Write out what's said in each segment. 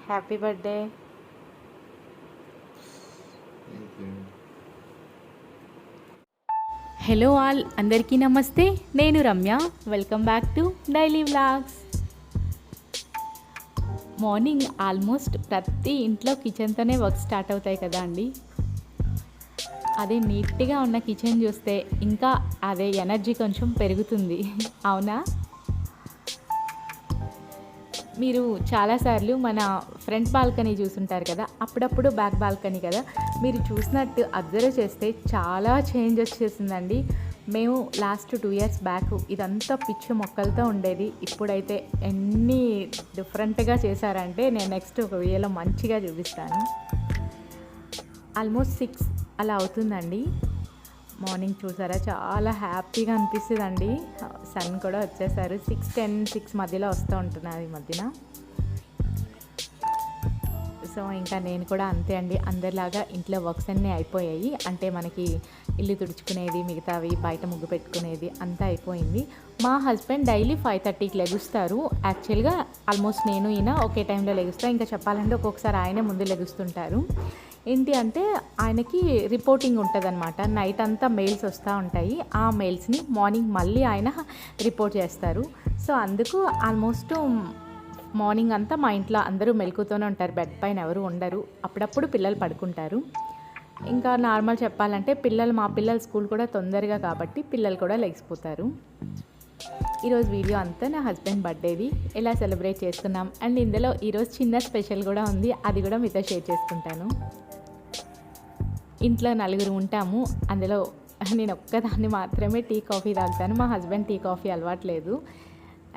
Happy birthday. Hello all, అందరికీ నమస్తే. నేను Ramya. Welcome back to daily vlogs. Morning almost ప్రతి ఇంట్లో కిచెన్తోనే వర్క్ స్టార్ట్ అవుతాయి కదా అండి. అదే నీట్గా ఉన్న కిచెన్ చూస్తే ఇంకా అదే ఎనర్జీ కొంచెం పెరుగుతుంది. అవునా? మీరు చాలాసార్లు మన ఫ్రంట్ బాల్కనీ చూసుంటారు కదా, అప్పుడప్పుడు బ్యాక్ బాల్కనీ కదా. మీరు చూసినట్టు అబ్జర్వ్ చేస్తే చాలా చేంజ్ వచ్చేసిందండి. మేము లాస్ట్ 2 years బ్యాక్ ఇదంతా పిచ్చి మొక్కలతో ఉండేది. ఇప్పుడైతే ఎన్ని డిఫరెంట్గా చేశారంటే నేను నెక్స్ట్ ఒక వీడియోలో మంచిగా చూపిస్తాను. ఆల్మోస్ట్ 6 అలా అవుతుందండి. మార్నింగ్ చూసారా, చాలా హ్యాపీగా అనిపిస్తుందండి. సన్ కూడా వచ్చేసారు. 6:10, 6 మధ్యలో వస్తూ ఉంటున్నారు ఈ మధ్యన. సో ఇంకా నేను కూడా అంతే అండి, అందరిలాగా ఇంట్లో వర్క్స్ అన్నీ అయిపోయాయి. అంటే మనకి ఇల్లు తుడుచుకునేది, మిగతావి బయట ముగ్గు పెట్టుకునేది అంతా అయిపోయింది. మా హస్బెండ్ డైలీ 5:30కి లెగుస్తారు. యాక్చువల్గా ఆల్మోస్ట్ నేను ఈయన ఒకే టైంలో లెగుస్తాను. ఇంకా చెప్పాలంటే ఒక్కొక్కసారి ఆయనే ముందు లెగుస్తుంటారు. ఏంటి అంటే ఆయనకి రిపోర్టింగ్ ఉంటుందన్నమాట. నైట్ అంతా మెయిల్స్ వస్తూ ఉంటాయి. ఆ మెయిల్స్ని మార్నింగ్ మళ్ళీ ఆయన రిపోర్ట్ చేస్తారు. సో అందుకు ఆల్మోస్ట్ మార్నింగ్ అంతా మా ఇంట్లో అందరూ మెలకుతూనే ఉంటారు. బెడ్ పైన ఎవరు ఉండరు. అప్పుడప్పుడు పిల్లలు పడుకుంటారు. ఇంకా నార్మల్ చెప్పాలంటే మా పిల్లల స్కూల్ కూడా తొందరగా కాబట్టి పిల్లలు కూడా లెగిసిపోతారు. ఈరోజు వీడియో అంతా నా హస్బెండ్ బర్త్డేది ఎలా సెలబ్రేట్ చేసుకున్నాం, అండ్ ఇందులో ఈరోజు చిన్న స్పెషల్ కూడా ఉంది. అది కూడా మీతో షేర్ చేసుకుంటాను. ఇంట్లో 4 ఉంటాము. అందులో నేను ఒక్కదాన్ని మాత్రమే టీ కాఫీ తాగుతాను. మా హస్బెండ్ టీ కాఫీ అలవాట్లేదు.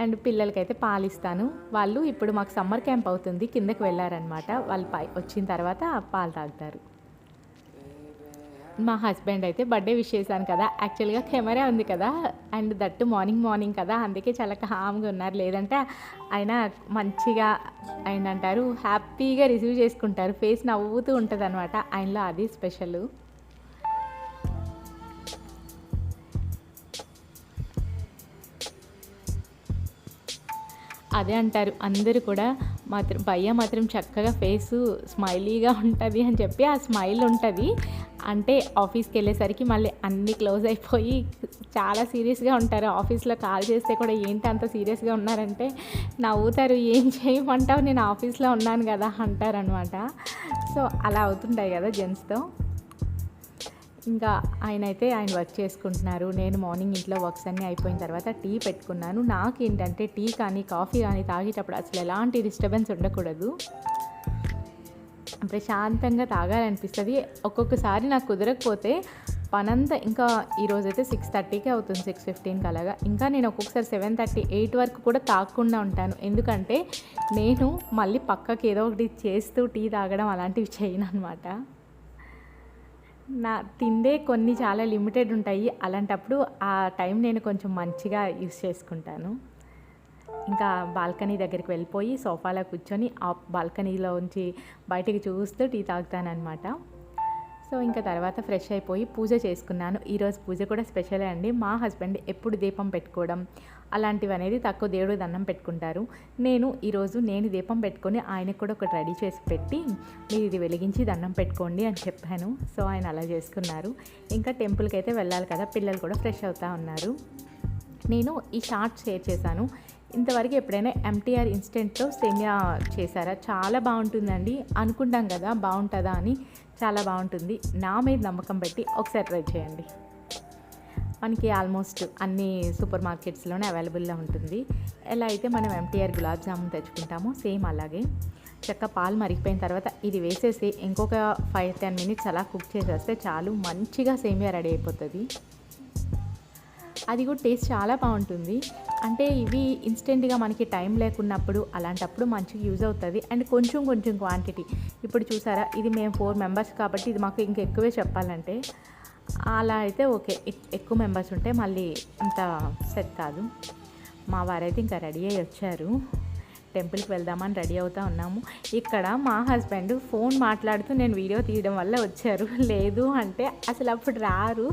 అండ్ పిల్లలకైతే పాలు ఇస్తాను. వాళ్ళు ఇప్పుడు మాకు సమ్మర్ క్యాంప్ అవుతుంది, కిందకి వెళ్ళారనమాట. వాళ్ళు వచ్చిన తర్వాత పాలు తాగుతారు. మా హస్బెండ్ అయితే బర్త్డే విష్ చేశాను కదా, యాక్చువల్గా కెమెరా ఉంది కదా, అండ్ దట్టు మార్నింగ్ కదా, అందుకే చాలా కామ్గా ఉన్నారు. లేదంటే ఆయన మంచిగా ఆయన అంటారు హ్యాపీగా రిసీవ్ చేసుకుంటారు. ఫేస్ నవ్వుతూ ఉంటుంది అనమాట. ఆయనలో అది స్పెషల్. అదే అంటారు అందరూ కూడా, భయ్య మాత్రం చక్కగా ఫేసు స్మైలీగా ఉంటుంది అని చెప్పి. ఆ స్మైల్ ఉంటుంది అంటే ఆఫీస్కి వెళ్ళేసరికి మళ్ళీ అన్నీ క్లోజ్ అయిపోయి చాలా సీరియస్గా ఉంటారు. ఆఫీస్లో కాల్ చేస్తే కూడా ఏంటి అంత సీరియస్గా ఉన్నారంటే నవ్వుతారు. ఏం చేయమంటావు, నేను ఆఫీస్లో ఉన్నాను కదా అంటారనమాట. సో అలా అవుతుంటాయి కదా జెంట్స్తో. ఇంకా ఆయన వర్క్ చేసుకుంటున్నారు. నేను మార్నింగ్ ఇంట్లో వర్క్స్ అన్నీ అయిపోయిన తర్వాత టీ పెట్టుకున్నాను. నాకేంటంటే టీ కానీ కాఫీ కానీ తాగేటప్పుడు అసలు ఎలాంటి డిస్టర్బెన్స్ ఉండకూడదు, ప్రశాంతంగా తాగాలనిపిస్తుంది. ఒక్కొక్కసారి నాకు కుదరకపోతే పనంతా ఇంకా ఈరోజైతే 6:30కే అవుతుంది, 6:15కి అలాగా. ఇంకా నేను ఒక్కొక్కసారి 7:30, 8 వరకు కూడా తాగకుండా ఉంటాను. ఎందుకంటే నేను మళ్ళీ పక్కకి ఏదో ఒకటి చేస్తూ టీ తాగడం అలాంటివి చేయను అనమాట. నా తిండే కొన్ని చాలా లిమిటెడ్ ఉంటాయి. అలాంటప్పుడు ఆ టైం నేను కొంచెం మంచిగా యూస్ చేసుకుంటాను. ఇంకా బాల్కనీ దగ్గరికి వెళ్ళిపోయి సోఫాలో కూర్చొని ఆ బాల్కనీలోంచి బయటికి చూస్తూ టీ తాగుతానమాట. సో ఇంకా తర్వాత ఫ్రెష్ అయిపోయి పూజ చేసుకున్నాను. ఈరోజు పూజ కూడా స్పెషలే అండి. మా హస్బెండ్ ఎప్పుడు దీపం పెట్టుకోవడం అలాంటివి అనేది తక్కువ, దేవుడు దండం పెట్టుకుంటారు. ఈరోజు నేను దీపం పెట్టుకొని ఆయనకు కూడా ఒకటి రెడీ చేసి పెట్టి, మీరు ఇది వెలిగించి దండం పెట్టుకోండి అని చెప్పాను. సో ఆయన అలా చేసుకున్నారు. ఇంకా టెంపుల్కి అయితే వెళ్ళాలి కదా, పిల్లలు కూడా ఫ్రెష్ అవుతూ ఉన్నారు. నేను ఈ షార్ట్ షేర్ చేశాను. ఇంతవరకు ఎప్పుడైనా ఎంటీఆర్ ఇన్స్టెంట్తో సేమియా చేశారా? చాలా బాగుంటుందండి. అనుకుంటాం కదా బాగుంటుందా అని, చాలా బాగుంటుంది. నా మీద నమ్మకం పెట్టి ఒకసారి ట్రై చేయండి. మనకి ఆల్మోస్ట్ అన్ని సూపర్ మార్కెట్స్లోనే అవైలబుల్లో ఉంటుంది. ఎలా అయితే మనం ఎంటీఆర్ గులాబ్ జామున్ తెచ్చుకుంటామో సేమ్ అలాగే పాలు మరిగిపోయిన తర్వాత ఇది వేసేసి ఇంకొక 5-10 minutes అలా కుక్ చేసేస్తే చాలు, మంచిగా సేమియా రెడీ అయిపోతుంది. అది కూడా టేస్ట్ చాలా బాగుంటుంది. అంటే ఇవి ఇన్స్టెంట్గా మనకి టైం లేకున్నప్పుడు అలాంటప్పుడు మంచిగా యూజ్ అవుతుంది. అండ్ కొంచెం క్వాంటిటీ. ఇప్పుడు చూసారా, ఇది మేము 4 members కాబట్టి ఇది మాకు ఇంకెక్కువే చెప్పాలంటే. అలా అయితే ఓకే, ఎక్కువ మెంబర్స్ ఉంటే మళ్ళీ అంత సెట్ కాదు. మా వారైతే ఇంకా రెడీ అయ్యి వచ్చారు. టెంపుల్కి వెళ్దామని రెడీ అవుతూ ఉన్నాము. ఇక్కడ మా హస్బెండ్ ఫోన్ మాట్లాడుతూ నేను వీడియో తీయడం వల్ల వచ్చారు. లేదు అంటే అసలు అప్పుడు రారు.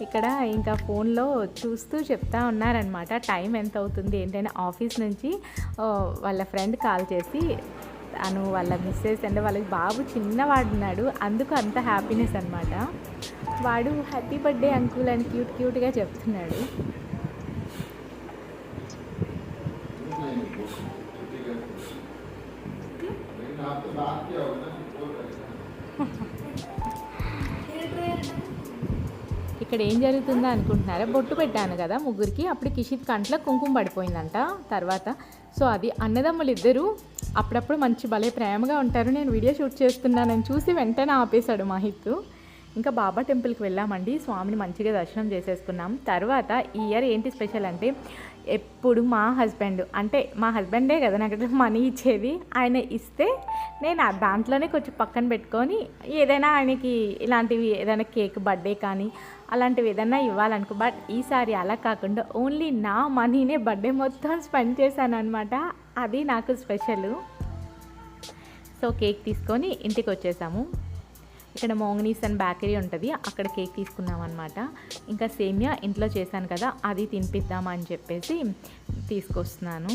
ఇక్కడ ఇంకా ఫోన్లో చూస్తూ చెప్తా ఉన్నారనమాట టైం ఎంత అవుతుంది ఏంటంటే. ఆఫీస్ నుంచి వాళ్ళ ఫ్రెండ్ కాల్ చేసి తను వాళ్ళ మిస్సెస్ అంటే వాళ్ళకి బాబు చిన్నవాడున్నాడు, అందుకు అంత హ్యాపీనెస్ అనమాట. వాడు హ్యాపీ బర్త్డే అంకుల్ అని క్యూట్గా చెప్తున్నాడు. ఇక్కడ ఏం జరుగుతుందో అనుకుంటున్నారా, బొట్టు పెట్టాను కదా ముగ్గురికి, అప్పుడు కిషిత్ కంట్లో కుంకుమ పడిపోయిందంట తర్వాత. సో అది అన్నదమ్ములు ఇద్దరు అప్పుడప్పుడు మంచి భలే ప్రేమగా ఉంటారు. నేను వీడియో షూట్ చేస్తున్నానని చూసి వెంటనే ఆపేశాడు మహిత్. ఇంకా బాబా టెంపుల్కి వెళ్ళామండి, స్వామిని మంచిగా దర్శనం చేసేసుకున్నాం. తర్వాత ఈ ఇయర్ ఏంటి స్పెషల్ అంటే, ఎప్పుడు మా హస్బెండే కదా నాకు మనీ ఇచ్చేది, ఆయన ఇస్తే నేను దాంట్లోనే కొంచెం పక్కన పెట్టుకొని ఏదైనా ఆయనకి ఇలాంటివి ఏదైనా కేక్ బర్త్డే కానీ అలాంటివి ఏదైనా ఇవ్వాలనుకో. బట్ ఈసారి అలా కాకుండా ఓన్లీ నా మనీనే బర్త్డే మొత్తం స్పెండ్ చేశాను అనమాట. అది నాకు స్పెషల్. సో కేక్ తీసుకొని ఇంటికి వచ్చేసాము. ఇక్కడ మోంగ్నీస్ అండ్ బేకరీ ఉంటుంది, అక్కడ కేక్ తీసుకున్నాం అనమాట. ఇంకా సేమియా ఇంట్లో చేశాను కదా, అది తినిపిద్దామని చెప్పేసి తీసుకొస్తున్నాను.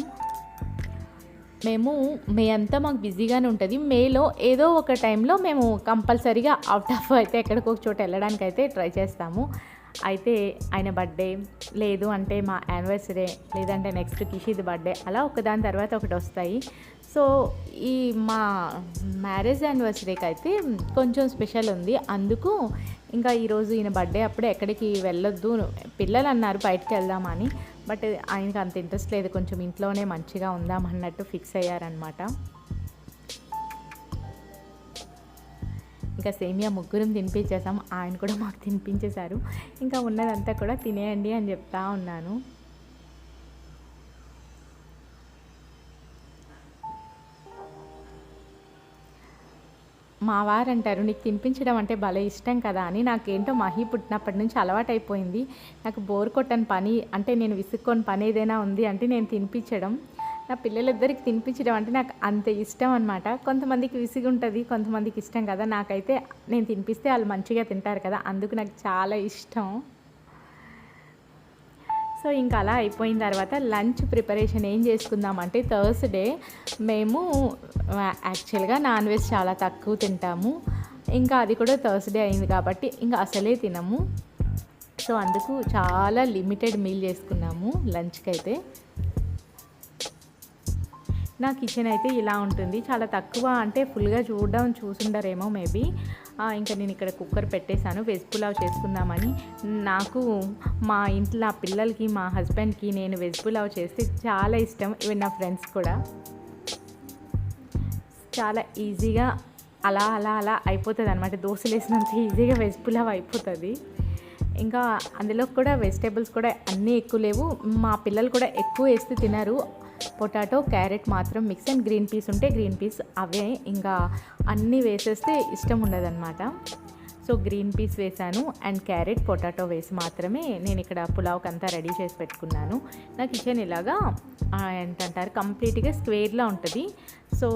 మే అంతా మాకు బిజీగానే ఉంటుంది. మేలో ఏదో ఒక టైంలో మేము కంపల్సరీగా అవుట్ ఆఫ్ అయితే ఎక్కడికి ఒక చోట వెళ్ళడానికి అయితే ట్రై చేస్తాము. అయితే ఆయన బర్త్డే, లేదు అంటే మా యానివర్సరీ, లేదంటే నెక్స్ట్ కిషిద్ బర్త్డే, అలా ఒకదాని తర్వాత ఒకటి వస్తాయి. సో ఈ మా మ్యారేజ్ యానివర్సరీకి అయితే కొంచెం స్పెషల్ ఉంది. అందుకు ఇంకా ఈరోజు ఈయన బర్త్డే అప్పుడే ఎక్కడికి వెళ్ళొద్దు, పిల్లలు అన్నారు బయటకు వెళ్దామని. బట్ ఆయనకి అంత ఇంట్రెస్ట్ లేదు, కొంచెం ఇంట్లోనే మంచిగా ఉందామన్నట్టు ఫిక్స్ అయ్యారనమాట. ఇంకా సేమియా ముగ్గురం తినిపించేసాం, ఆయన కూడా మాకు తినిపించేశారు. ఇంకా ఉన్నదంతా కూడా తినేయండి అని చెప్తా ఉన్నాను. మా వారు అంటారు, నీకు తినిపించడం అంటే భలే ఇష్టం కదా అని. నాకేంటో మహి పుట్టినప్పటి నుంచి అలవాటైపోయింది. నాకు బోర్ కొట్టని పని అంటే, నేను విసుక్కొని పని ఏదైనా ఉంది అంటే నేను తినిపించడం. నా పిల్లలిద్దరికి తినిపించడం అంటే నాకు అంత ఇష్టం అనమాట. కొంతమందికి విసిగి ఉంటుంది, కొంతమందికి ఇష్టం కదా. నాకైతే నేను తినిపిస్తే వాళ్ళు మంచిగా తింటారు కదా, అందుకు నాకు చాలా ఇష్టం. సో ఇంకా అలా అయిపోయిన తర్వాత లంచ్ ప్రిపరేషన్ ఏం చేసుకుందామంటే, థర్స్డే మేము యాక్చువల్గా నాన్ వెజ్ చాలా తక్కువ తింటాము. ఇంకా అది కూడా థర్స్డే అయింది కాబట్టి ఇంకా అసలే తినము. సో అందుకు చాలా లిమిటెడ్ మీల్ చేసుకున్నాము లంచ్కి అయితే. నా కిచెన్ అయితే ఇలా ఉంటుంది, చాలా తక్కువ అంటే ఫుల్గా చూసుండరేమో మేబీ. ఇంకా నేను ఇక్కడ కుక్కర్ పెట్టేశాను, వెజ్ పులావ్ చేసుకుందామని. నాకు మా ఇంట్లో నా పిల్లలకి, మా హస్బెండ్కి నేను వెజ్ పులావ్ చేస్తే చాలా ఇష్టం. ఈవెన్ నా ఫ్రెండ్స్ కూడా. చాలా ఈజీగా అలా అలా అలా అయిపోతుంది అనమాట, దోశలు వేసినంత ఈజీగా వెజ్ పులావ్ అయిపోతుంది. ఇంకా అందులో కూడా వెజిటేబుల్స్ కూడా అన్నీ ఎక్కువ లేవు, మా పిల్లలు కూడా ఎక్కువ వేస్తే తినరు. పొటాటో, క్యారెట్ మాత్రం మిక్స్ అండ్ గ్రీన్ పీస్ ఉంటే గ్రీన్ పీస్, అవే ఇంకా అన్నీ వేసేస్తే ఇష్టం ఉండదన్నమాట. సో గ్రీన్ పీస్ వేసాను అండ్ క్యారెట్, పొటాటో వేసి మాత్రమే నేను ఇక్కడ పులావ్కి అంతా రెడీ చేసి పెట్టుకున్నాను. నా కిచెన్ ఇలాగా ఏంటంటారు, కంప్లీట్గా స్క్వేర్లా ఉంటుంది. సో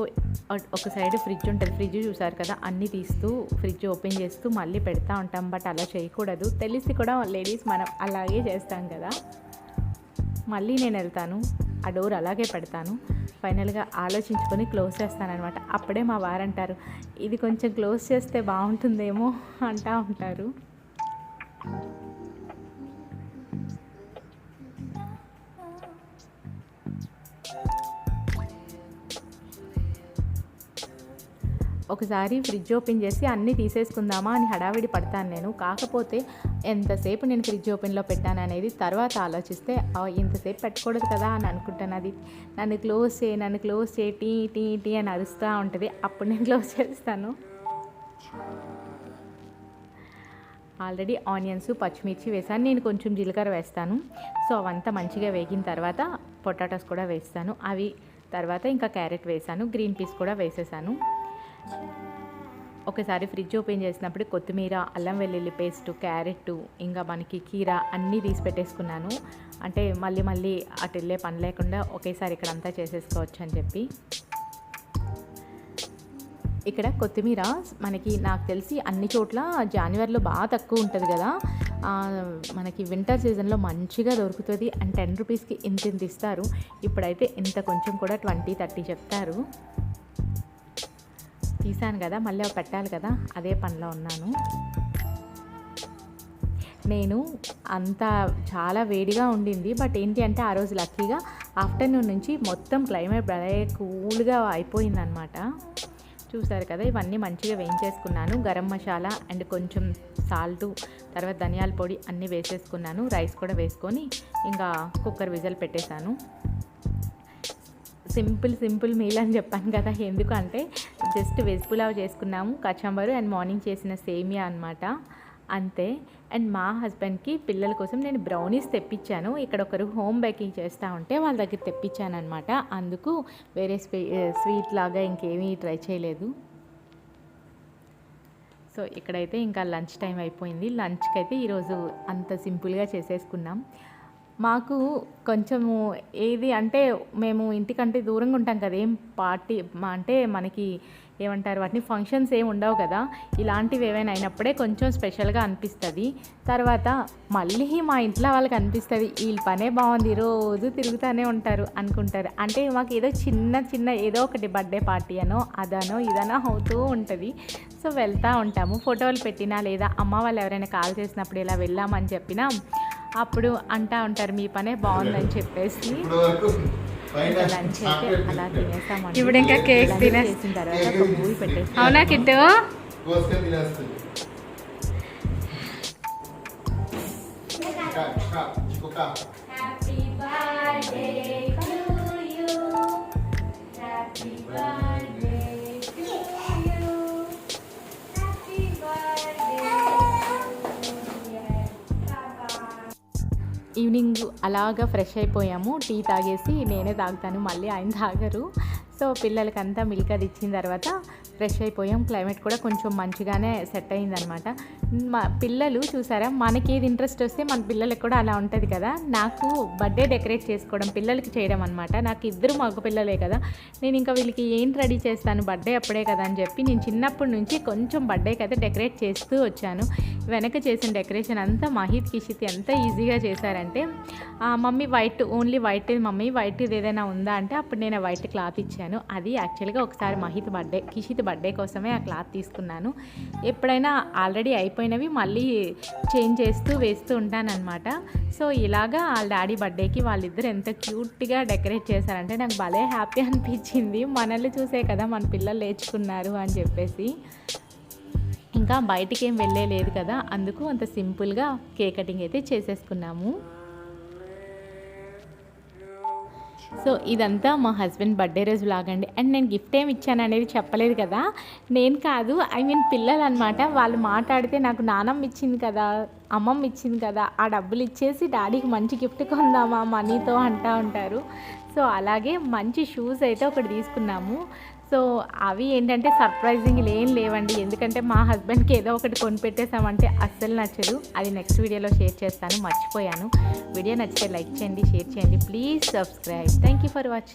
ఒక సైడ్ ఫ్రిడ్జ్ ఉంటుంది, ఫ్రిడ్జ్ చూసారు కదా, అన్నీ తీస్తూ ఫ్రిడ్జ్ ఓపెన్ చేస్తూ మళ్ళీ పెడతా ఉంటాం. బట్ అలా చేయకూడదు, తెలిసి కూడా లేడీస్ మనం అలాగే చేస్తాం కదా. మళ్ళీ నేను వెళ్తాను, ఆ డోర్ అలాగే పెడతాను. ఫైనల్గా ఆలోచించుకొని క్లోజ్ చేస్తానన్నమాట. అప్పుడే మా వారంటారు, ఇది కొంచెం క్లోజ్ చేస్తే బాగుంటుందేమో అంటూ ఉంటారు. ఒకసారి ఫ్రిడ్జ్ ఓపెన్ చేసి అన్నీ తీసేసుకుందామా అని హడావిడి పడతాను నేను. కాకపోతే ఎంతసేపు నేను ఫ్రిడ్జ్ ఓపెన్లో పెట్టాను అనేది తర్వాత ఆలోచిస్తే ఇంతసేపు పెట్టకూడదు కదా అని అనుకుంటాను. అది నన్ను క్లోజ్ చేయి టీ టీ టీ అని అరుస్తూ ఉంటుంది. అప్పుడు నేను క్లోజ్ చేస్తాను. ఆల్రెడీ ఆనియన్స్, పచ్చిమిర్చి వేసాను, నేను కొంచెం జీలకర్ర వేస్తాను. సో అవంతా మంచిగా వేగిన తర్వాత పొటాటోస్ కూడా వేస్తాను. అవి తర్వాత ఇంకా క్యారెట్ వేసాను, గ్రీన్ పీస్ కూడా వేసేసాను. ఒకసారి ఫ్రిడ్జ్ ఓపెన్ చేసినప్పుడు కొత్తిమీర, అల్లం వెల్లుల్లి పేస్ట్, క్యారెట్, ఇంకా మనకి కీర అన్నీ తీసి పెట్టేసుకున్నాను. అంటే మళ్ళీ అటు వెళ్ళే పని లేకుండా ఒకేసారి ఇక్కడ అంతా చేసేసుకోవచ్చు అని చెప్పి. ఇక్కడ కొత్తిమీర మనకి నాకు తెలిసి అన్ని చోట్ల జనవరిలో బాగా తక్కువ ఉంటుంది కదా, మనకి వింటర్ సీజన్లో మంచిగా దొరుకుతుంది. అండ్ 10 రూపీస్కి ఇంత ఇస్తారు. ఇప్పుడైతే ఇంత కొంచెం కూడా 20-30 చెప్తారు. తీసాను కదా, మళ్ళీ అవి పెట్టాలి కదా, అదే పనిలో ఉన్నాను. నేను చాలా వేడిగా ఉండింది. బట్ ఏంటి అంటే ఆ రోజు లక్కీగా ఆఫ్టర్నూన్ నుంచి మొత్తం క్లైమేట్ భలే కూల్గా అయిపోయిందనమాట. చూసారు కదా, ఇవన్నీ మంచిగా వేయించేసుకున్నాను. గరం మసాలా అండ్ కొంచెం సాల్టు, తర్వాత ధనియాల పొడి అన్నీ వేసేసుకున్నాను. రైస్ కూడా వేసుకొని ఇంకా కుక్కర్ విజిల్ పెట్టేశాను. సింపుల్ మీల్ అని చెప్పాను కదా, ఎందుకంటే జస్ట్ వెజ్ పులావ్ చేసుకున్నాము, కచంబరు అండ్ మార్నింగ్ చేసిన సేమియా అనమాట, అంతే. అండ్ మా హస్బెండ్కి పిల్లల కోసం నేను బ్రౌనీస్ తెప్పించాను. ఇక్కడ ఒకరు హోమ్ బేకింగ్ చేస్తూ ఉంటే వాళ్ళ దగ్గర తెప్పించాను అనమాట. అందుకు వేరే స్వీట్ లాగా ఇంకేమీ ట్రై చేయలేదు. సో ఇక్కడైతే ఇంకా లంచ్ టైం అయిపోయింది. లంచ్కి అయితే ఈరోజు అంత సింపుల్గా చేసేసుకున్నాం. మాకు కొంచెము ఏది అంటే మేము ఇంటికంటే దూరంగా ఉంటాం కదా, ఏం పార్టీ అంటే మనకి ఏమంటారు వాటిని, ఫంక్షన్స్ ఏమి ఉండవు కదా, ఇలాంటివి ఏవైనా అయినప్పుడే కొంచెం స్పెషల్గా అనిపిస్తుంది. తర్వాత మళ్ళీ మా ఇంట్లో వాళ్ళకి అనిపిస్తుంది వీళ్ళ పనే బాగుంది, రోజు తిరుగుతూనే ఉంటారు అనుకుంటారు. అంటే మాకు ఏదో చిన్న ఏదో ఒకటి బర్త్డే పార్టీ అనో అదనో ఇదనో అవుతూ ఉంటుంది. సో వెళ్తూ ఉంటాము. ఫోటోలు పెట్టినా లేదా అమ్మ వాళ్ళు ఎవరైనా కాల్ చేసినప్పుడు ఇలా వెళ్ళామని చెప్పినా అప్పుడు అంటూ ఉంటారు మీ పనే బాగుందని చెప్పేసి. లంచ్ అయితే అలా తినేసామండి. ఇప్పుడు ఇంకా కేక్ తినేసిన తర్వాత ఒక మూవీ పెట్టేసి, అవునా కిట్టు? ఈవినింగ్ అలాగా ఫ్రెష్ అయిపోయాము. టీ తాగేసి నేనే తాగుతాను, మళ్ళీ ఆయన తాగరు. సో పిల్లలకంతా మిల్క్ అది ఇచ్చిన తర్వాత ఫ్రెష్ అయిపోయాం. క్లైమేట్ కూడా కొంచెం మంచిగానే సెట్ అయిందనమాట. మా పిల్లలు చూసారా, మనకి ఏది ఇంట్రెస్ట్ వస్తే మన పిల్లలకి కూడా అలా ఉంటుంది కదా. నాకు బర్త్డే డెకరేట్ చేసుకోవడం, పిల్లలకి చేయడం అనమాట. నాకు ఇద్దరు మగ పిల్లలే కదా, నేను ఇంకా వీళ్ళకి ఏంటి రెడీ చేస్తాను, బర్త్డే అప్పుడే కదా అని చెప్పి నేను చిన్నప్పటి నుంచి కొంచెం బర్త్డేకి అయితే డెకరేట్ చేస్తూ వచ్చాను. వెనక చేసిన డెకరేషన్ అంతా మహిత్ కిషిత్ ఎంత ఈజీగా చేశారంటే, mummy white, only white, mummy white ఏదైనా ఉందా అంటే అప్పుడు నేను వైట్ క్లాత్ ఇచ్చాను. అది యాక్చువల్గా ఒకసారి మహిత్ బర్త్డే, కిషిత్ బర్త్డే కోసమే ఆ క్లాత్ తీసుకున్నాను. ఎప్పుడైనా ఆల్రెడీ అయిపోయినవి మళ్ళీ చేంజ్ చేస్తూ వేస్తూ ఉంటానన్నమాట. సో ఇలాగా వాళ్ళ డాడీ బర్త్డేకి వాళ్ళిద్దరు ఎంత క్యూట్గా డెకరేట్ చేశారంటే నాకు భలే హ్యాపీ అనిపించింది. మనల్ని చూసే కదా మన పిల్లలు లేచుకున్నారు అని చెప్పేసి. ఇంకా బయటికి ఏం వెళ్ళలేదు కదా, అందుకు అంత సింపుల్గా కేక్ కటింగ్ అయితే చేసేసుకున్నాము. సో ఇదంతా మా హస్బెండ్ బర్త్డే రోజు వ్లాగ్ అండి. అండ్ నేను గిఫ్ట్ ఏమి ఇచ్చాను అనేది చెప్పలేదు కదా, నేను కాదు, పిల్లలు అనమాట. వాళ్ళు మాట్లాడితే నాకు నానమ్మ ఇచ్చింది కదా, అమ్మమ్మ ఇచ్చింది కదా, ఆ డబ్బులు ఇచ్చేసి డాడీకి మంచి గిఫ్ట్ కొందామా మనీతో అంటూ ఉంటారు. సో అలాగే మంచి షూస్ అయితే ఒకటి తీసుకున్నాము. సో అవి ఏంటంటే సర్ప్రైజింగ్ ఏం లేవండి, ఎందుకంటే మా హస్బెండ్కి ఏదో ఒకటి కొనిపెట్టేసామంటే అస్సలు నచ్చదు. అది నెక్స్ట్ వీడియోలో షేర్ చేస్తాను, మర్చిపోయాను. వీడియో నచ్చితే లైక్ చేయండి, షేర్ చేయండి, please subscribe. Thank you for watching.